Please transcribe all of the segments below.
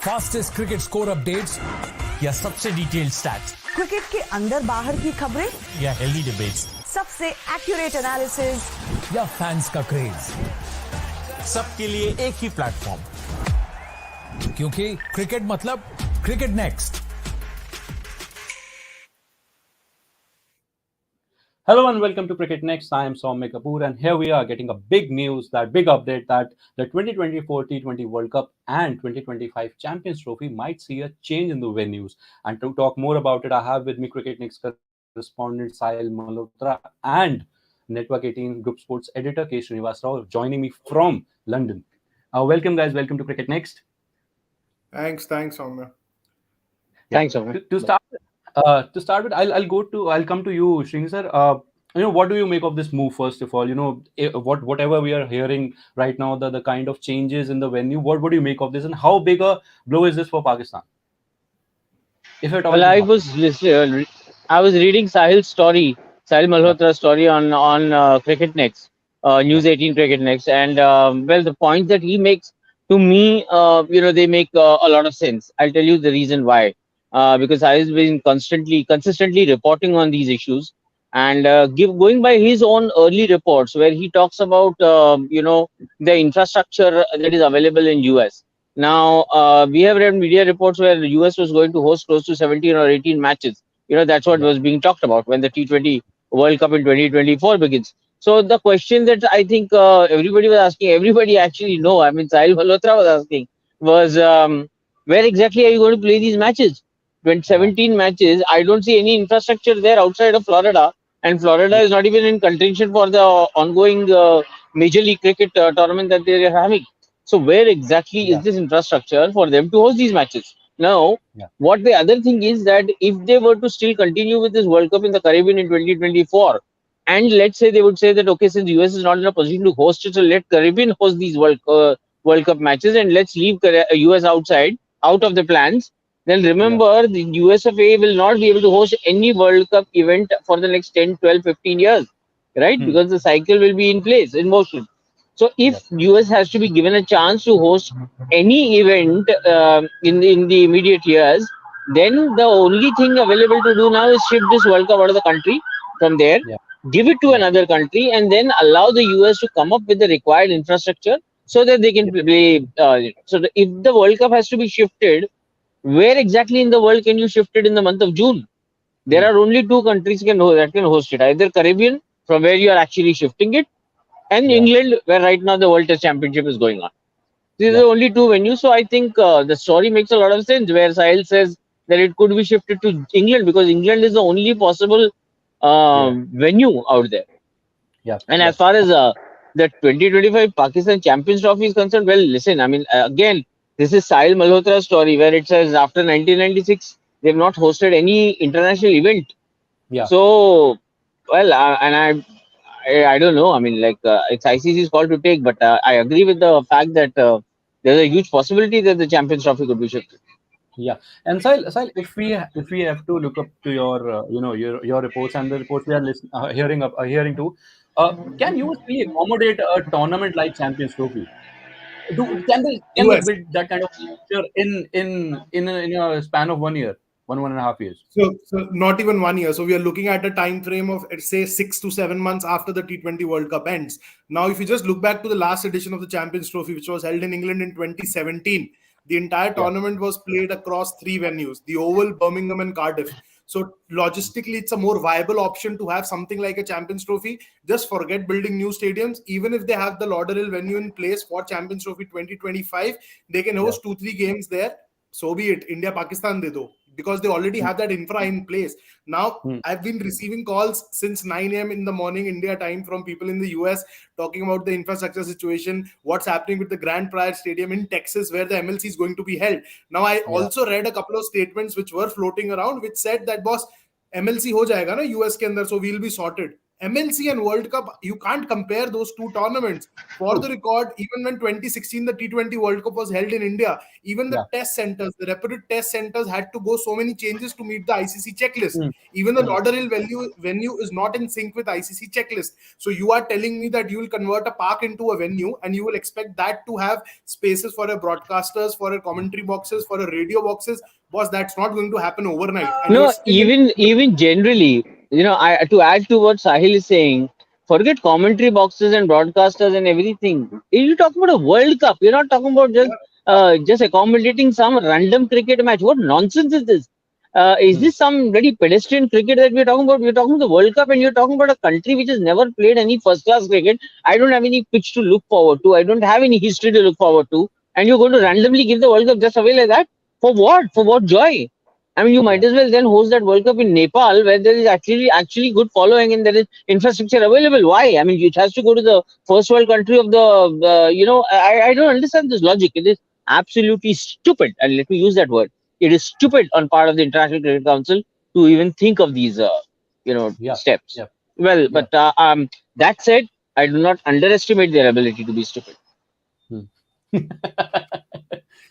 Fastest cricket score updates या सबसे detailed stats, cricket के अंदर बाहर की खबरें या हेल्दी डिबेट्स, सबसे एक्यूरेट एनालिसिस या फैंस का क्रेज, सबके लिए एक ही प्लेटफॉर्म, क्योंकि क्रिकेट मतलब cricket next. Hello and welcome to Cricket Next. I am Soumya Kapoor and here we are getting a big news, that big update that the 2024 T20 World Cup and 2025 Champions Trophy might see a change in the venues. And to talk more about it, I have with me Cricket Next correspondent Sahil Malhotra and Network 18 Group Sports editor K. Srinivas Rao joining me from London. Welcome guys, welcome to Cricket Next. Thanks, Soumya. Thanks, Soumya. To start with, I'll come to you, Srini sir. What do you make of this move? First of all, whatever we are hearing right now, the kind of changes in the venue. What do you make of this, and how big a blow is this for Pakistan? If at all. Well, I was reading Sahil's story, Sahil Malhotra's story on Cricket Next, News 18 Cricket Next, and well, the point that he makes, to me, they make a lot of sense. I'll tell you the reason why. Because I has been consistently reporting on these issues, and going by his own early reports, where he talks about the infrastructure that is available in US. Now we have read media reports where the US was going to host close to 17 or 18 matches. That's what was being talked about when the T20 World Cup in 2024 begins. So the question that I think everybody was asking, everybody actually know. I mean, Sahil Malhotra was asking was where exactly are you going to play these matches? 17 matches. I don't see any infrastructure there outside of Florida, and Florida is not even in contention for the ongoing Major League Cricket tournament that they are having. So where exactly is this infrastructure for them to host these matches? Now, what the other thing is that if they were to still continue with this World Cup in the Caribbean in 2024, and let's say they would say that, okay, since US is not in a position to host it, so let Caribbean host these World Cup matches, and let's leave US out of the plans. Then remember, the USFA will not be able to host any World Cup event for the next 10, 12, 15 years, right? Because the cycle will be in place, in motion. So if US has to be given a chance to host any event in the immediate years, then the only thing available to do now is ship this World Cup out of the country from there, give it to another country, and then allow the US to come up with the required infrastructure so that they can play. If the World Cup has to be shifted, where exactly in the world can you shift it in the month of June? There are only two countries that can host it, either Caribbean, from where you are actually shifting it, and England, where right now the World Test Championship is going on. These are the only two venues. So I think the story makes a lot of sense, where Sahil says that it could be shifted to England, because England is the only possible venue out there. And as far as the 2025 Pakistan Champions Trophy is concerned, well, listen, I mean, again, this is Sahil Malhotra's story, where it says after 1996, they've not hosted any international event. So, well, I don't know. I mean, like, it's ICC's call to take, but I agree with the fact that there's a huge possibility that the Champions Trophy could be shifted. Yeah, and Sahil, if we have to look up to your your reports and the reports we are hearing too, can you really accommodate a tournament like Champions Trophy? Can they build that kind of structure in a span of 1 year, 1.5 years? So not even 1 year. So we are looking at a time frame of, say, 6 to 7 months after the T20 World Cup ends. Now, if you just look back to the last edition of the Champions Trophy, which was held in England in 2017, the entire tournament was played across 3 venues: the Oval, Birmingham, and Cardiff. So logistically, it's a more viable option to have something like a Champions Trophy. Just forget building new stadiums. Even if they have the Lauderhill venue in place for Champions Trophy 2025, they can host 2-3 games there. So be it. India, Pakistan, they do. Because they already have that infra in place. Now, I've been receiving calls since 9 a.m. in the morning, India time, from people in the US talking about the infrastructure situation, what's happening with the Grand Prairie Stadium in Texas, where the MLC is going to be held. Now, I also read a couple of statements which were floating around, which said that, boss, MLC ho jayega na US ke andar, so we'll be sorted. MLC and World Cup, you can't compare those two tournaments. For the record, even when 2016 the T20 World Cup was held in India, even the test centers, the reputed test centers had to go so many changes to meet the ICC checklist. Even the Lauderhill venue is not in sync with ICC checklist. So you are telling me that you will convert a park into a venue and you will expect that to have spaces for a broadcasters, for a commentary boxes, for a radio boxes. Boss, that's not going to happen overnight. And you're No, still even generally, I to add to what Sahil is saying, forget commentary boxes and broadcasters and everything. You're talking about a World Cup. You're not talking about just accommodating some random cricket match. What nonsense is this? Is this some very pedestrian cricket that we're talking about? We're talking the World Cup, and you're talking about a country which has never played any first-class cricket. I don't have any pitch to look forward to. I don't have any history to look forward to. And you're going to randomly give the World Cup just away like that? For what? For what joy? I mean, you might as well then host that World Cup in Nepal, where there is actually good following and there is infrastructure available. Why? I mean, it has to go to the first world country of I don't understand this logic. It is absolutely stupid. And let me use that word. It is stupid on part of the International Cricket Council to even think of these, steps. Well, but that said, I do not underestimate their ability to be stupid.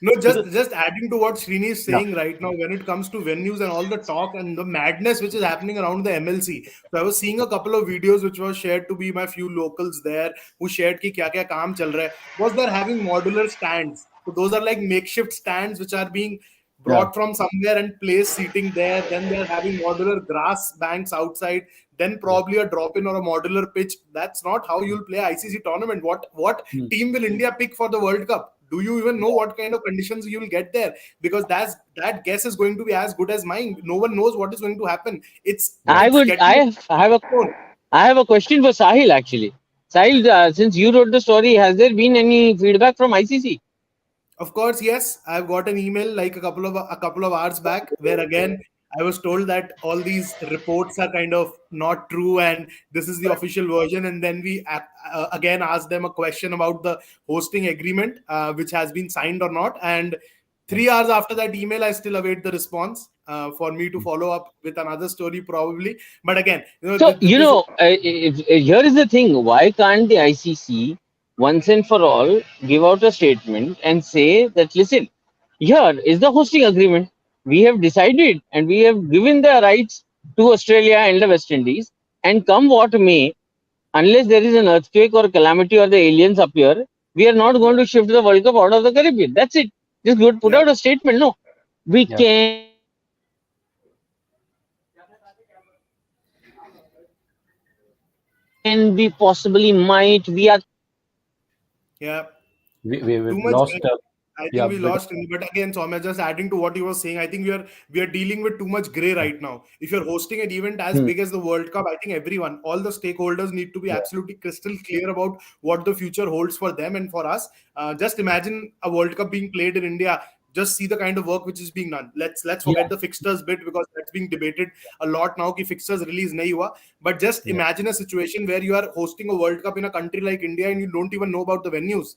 No, just adding to what Srini is saying right now, when it comes to venues and all the talk and the madness which is happening around the MLC. So I was seeing a couple of videos which were shared to me by few locals there who shared ki kya kaam chal raha hai. Was they're having modular stands. So those are like makeshift stands which are being brought from somewhere and placed seating there. Then they're having modular grass banks outside. Then probably a drop-in or a modular pitch. That's not how you'll play ICC tournament. What team will India pick for the World Cup? Do you even know what kind of conditions you will get there? Because that guess is going to be as good as mine. No one knows what is going to happen. I have a question for Sahil actually. Sahil, since you wrote the story, has there been any feedback from ICC? Of course, yes. I've got an email like a couple of hours back where again I was told that all these reports are kind of not true and this is the official version. And then we again asked them a question about the hosting agreement, which has been signed or not. And 3 hours after that email, I still await the response for me to follow up with another story probably. But again, here is the thing. Why can't the ICC once and for all give out a statement and say that, listen, here is the hosting agreement. We have decided and we have given the rights to Australia and the West Indies, and come what may, unless there is an earthquake or calamity or the aliens appear, we are not going to shift the World Cup out of the Caribbean. That's it. Just go put out a statement. No, we can be possibly might. We are. Yeah. We lost. I think we lost him. But again, so I'm just adding to what you were saying. I think we are dealing with too much gray right now. If you're hosting an event as big as the World Cup, I think everyone, all the stakeholders need to be absolutely crystal clear about what the future holds for them and for us. Just imagine a World Cup being played in India. Just see the kind of work which is being done. Let's forget the fixtures bit because that's being debated a lot now. Ki fixtures release nahi hua. But just imagine a situation where you are hosting a World Cup in a country like India and you don't even know about the venues.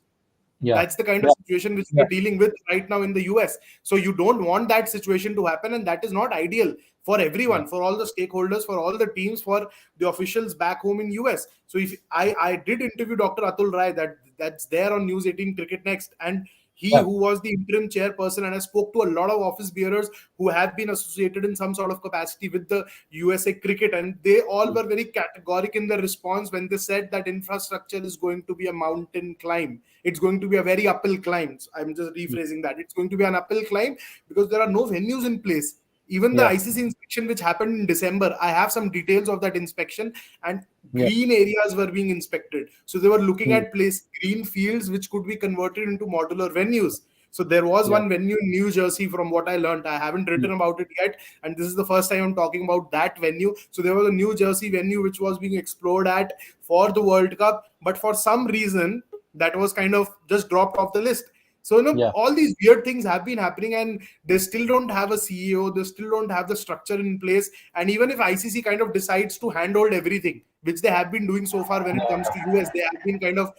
That's the kind of situation which we're dealing with right now in the US. So you don't want that situation to happen, and that is not ideal for everyone, for all the stakeholders, for all the teams, for the officials back home in US. So if I did interview Dr. Atul Rai, that's there on News 18 Cricket Next, and who was the interim chairperson, and I spoke to a lot of office bearers who have been associated in some sort of capacity with the USA cricket, and they all were very categoric in their response when they said that infrastructure is going to be a mountain climb. It's going to be a very uphill climb. I'm just rephrasing that. It's going to be an uphill climb because there are no venues in place. Even the ICC inspection, which happened in December, I have some details of that inspection, and green areas were being inspected. So they were looking at green fields which could be converted into modular venues. So there was one venue in New Jersey, from what I learned. I haven't written about it yet, and this is the first time I'm talking about that venue. So there was a New Jersey venue which was being explored at for the World Cup, but for some reason that was kind of just dropped off the list. So, all these weird things have been happening, and they still don't have a CEO. They still don't have the structure in place. And even if ICC kind of decides to handhold everything, which they have been doing so far when it comes to US, they have been kind of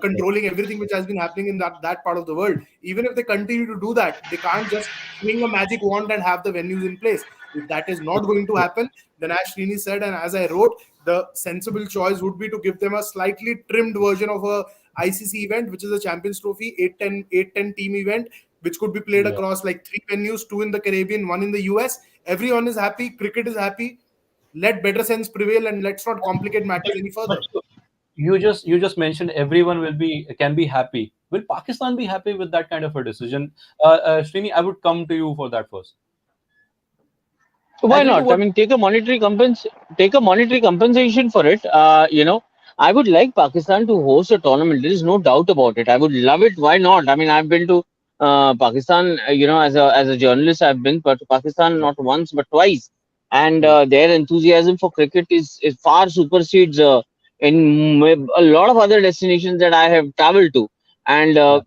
controlling everything which has been happening in that part of the world. Even if they continue to do that, they can't just swing a magic wand and have the venues in place. If that is not going to happen, then as Srini said, and as I wrote, the sensible choice would be to give them a slightly trimmed version of a ICC event, which is a Champions Trophy 8-10 team event, which could be played Yeah. across like 3 venues, 2 in the Caribbean, 1 in the US. Everyone is happy, cricket is happy. Let better sense prevail, and let's not complicate matters any But further. you just mentioned everyone can be happy. Will Pakistan be happy with that kind of a decision? Srini, I would come to you for that first. Why Agree to not? I what? mean, take a monetary compensation for it. I would like Pakistan to host a tournament. There is no doubt about it. I would love it. Why not? I mean, I've been to Pakistan. As a journalist, I've been to Pakistan not once but twice, and Hmm. their enthusiasm for cricket is far supersedes a lot of other destinations that I have traveled to. And Yeah.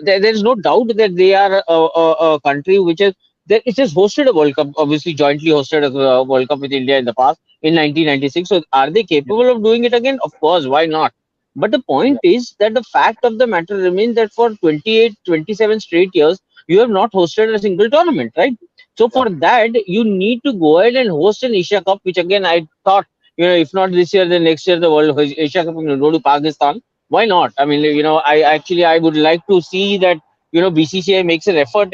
there is no doubt that they are a country which is it has hosted a World Cup, obviously jointly hosted a World Cup with India in the past in 1996. So are they Yeah. capable of doing it again? Of course, why not? But the Yeah. point is that the fact of the matter remains that for 28, 27 straight years, you have not hosted a single tournament, right? So Yeah. for that, you need to go ahead and host an Asia Cup, which again I thought, if not this year, then next year the World Asia Cup will go to Pakistan. Why not? I mean, I would like to see that BCCI makes an effort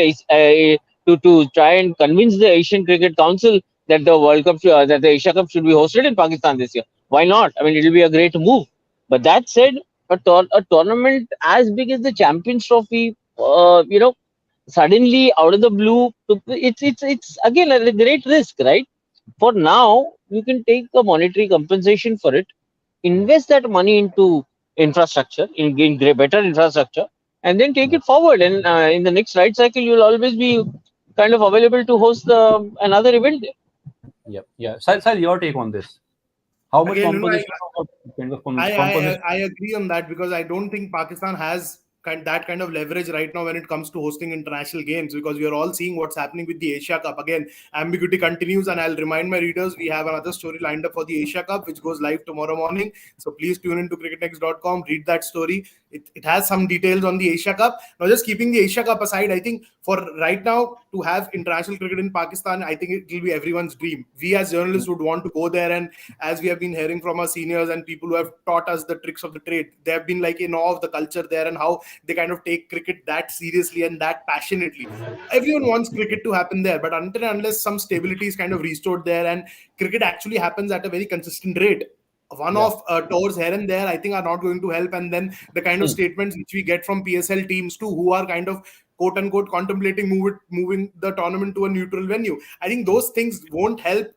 to try and convince the Asian Cricket Council that that the Asia Cup should be hosted in Pakistan this year. Why not? I mean, it will be a great move. But that said, a tournament as big as the Champions Trophy, suddenly out of the blue, it's again a great risk, right? For now, you can take a monetary compensation for it, invest that money into infrastructure, better infrastructure, and then take Yeah. it forward. And in the next ride cycle, you'll always be kind of available to host another event. Yeah. Yeah. Sal, your take on this? How much Again, composition or what kind of composition? I agree on that, because I don't think Pakistan has that kind of leverage right now when it comes to hosting international games, because we are all seeing what's happening with the Asia Cup. Again, ambiguity continues, and I'll remind my readers we have another story lined up for the Asia Cup, which goes live tomorrow morning. So please tune into cricketnext.com, read that story. It has some details on the Asia Cup. Now, just keeping the Asia Cup aside, I think for right now to have international cricket in Pakistan, I think it will be everyone's dream. We as journalists would want to go there, and as we have been hearing from our seniors and people who have taught us the tricks of the trade, they have been like in awe of the culture there and how they kind of take cricket that seriously and that passionately. Everyone wants cricket to happen there, but until and unless some stability is kind of restored there and cricket actually happens at a very consistent rate, Yeah. one-off tours here and there, I think, are not going to help. And then the kind of Hmm. statements which we get from PSL teams too, who are kind of quote unquote contemplating moving the tournament to a neutral venue. I think those things won't help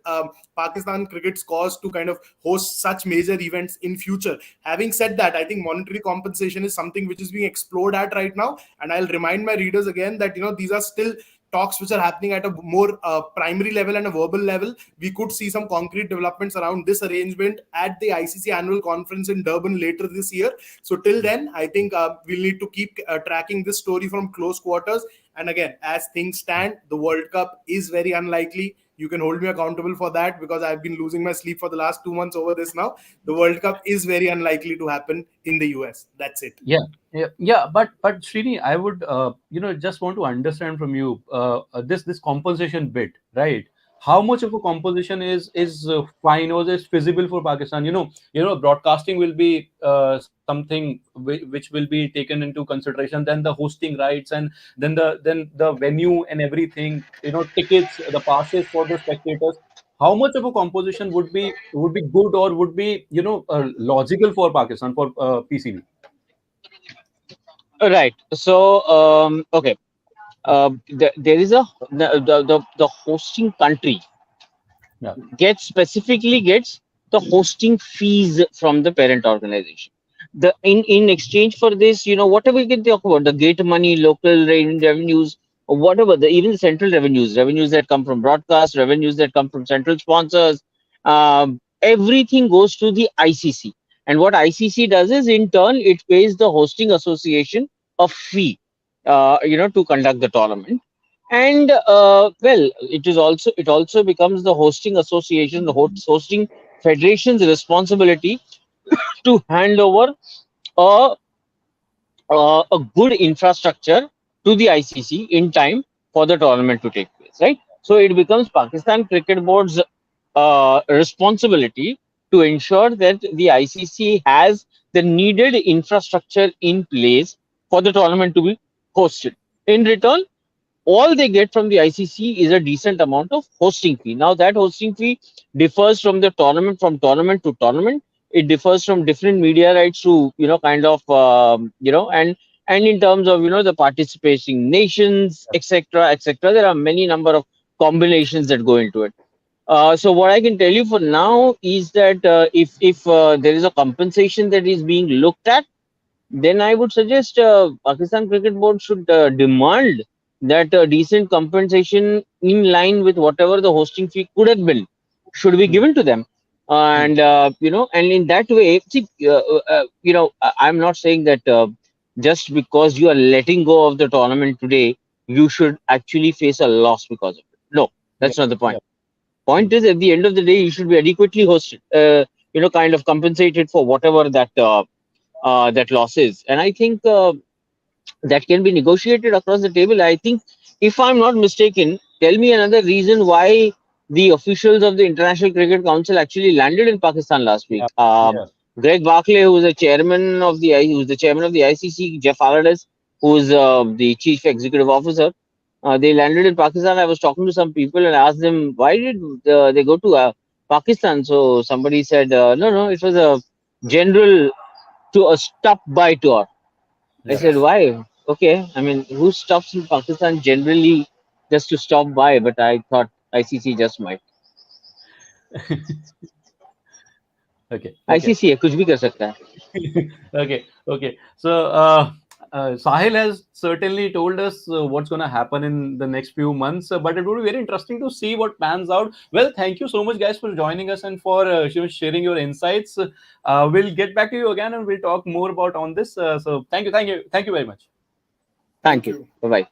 Pakistan cricket's cause to kind of host such major events in future. Having said that, I think monetary compensation is something which is being explored at right now. And I'll remind my readers again that these are still talks which are happening at a more primary level and a verbal level. We could see some concrete developments around this arrangement at the ICC annual conference in Durban later this year. So till then, I think we'll need to keep tracking this story from close quarters. And again, as things stand, the World Cup is very unlikely. You can hold me accountable for that, because I've been losing my sleep for the last 2 months over this now. The World Cup is very unlikely to happen in the US. That's it. Yeah, yeah. But Srini, I would just want to understand from you this compensation bit, right? How much of a composition is fine or is feasible for Pakistan? Broadcasting will be something which will be taken into consideration. Then the hosting rights, and then the venue and everything. Tickets, the passes for the spectators. How much of a composition would be good or would be logical for Pakistan for PCB? Right. So, okay. There is the hosting country Yeah. gets the hosting fees from the parent organization. The in exchange for this, whatever you can talk about, the gate money, local revenues, or whatever, even the central revenues that come from broadcast, revenues that come from central sponsors, everything goes to the ICC. And what ICC does is, in turn, it pays the hosting association a fee, to conduct the tournament. And well, it also becomes the hosting association, the hosting federation's responsibility to hand over a a good infrastructure to the ICC in time for the tournament to take place, right? So it becomes Pakistan Cricket Board's responsibility to ensure that the ICC has the needed infrastructure in place for the tournament to be hosted. In return, all they get from the ICC is a decent amount of hosting fee. Now, that hosting fee differs from the tournament, from tournament to tournament. It differs from different media rights to, kind of, and in terms of, the participating nations, etc., etc. There are many number of combinations that go into it. So what I can tell you for now is that if there is a compensation that is being looked at, then I would suggest Pakistan Cricket Board should demand that decent compensation in line with whatever the hosting fee could have been should be given to them. And and in that way, see, I'm not saying that just because you are letting go of the tournament today, you should actually face a loss because of it. No, that's not the point. Point is, at the end of the day, you should be adequately hosted, kind of compensated for whatever that that loss is. And I think that can be negotiated across the table. I think, if I'm not mistaken, tell me another reason why the officials of the International Cricket Council actually landed in Pakistan last week. Greg Barclay, who is the chairman of the ICC, Jeff Allardyce, who is the chief executive officer. They landed in Pakistan. I was talking to some people and asked them, why did they go to Pakistan? So somebody said, no, it was a general to a stop-by tour. I said, why? Okay, I mean, who stops in Pakistan generally just to stop by? But I thought ICC just might. Okay. ICC है, कुछ भी कर सकता है. Okay. So Sahil has certainly told us what's going to happen in the next few months, but it would be very interesting to see what pans out. Well, thank you so much, guys, for joining us and for sharing your insights. We'll get back to you again and we'll talk more about on this. So thank you very much. Thank you. Bye-bye.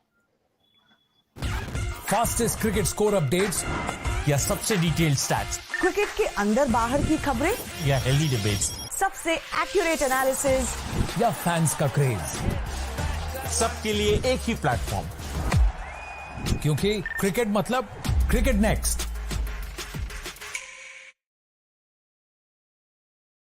Fastest cricket score updates या सबसे detailed stats, cricket के अंदर बाहर की खबरें या healthy debates, सबसे accurate analysis या फैंस का क्रेज, सबके लिए एक ही प्लेटफॉर्म, क्योंकि क्रिकेट मतलब क्रिकेट नेक्स्ट.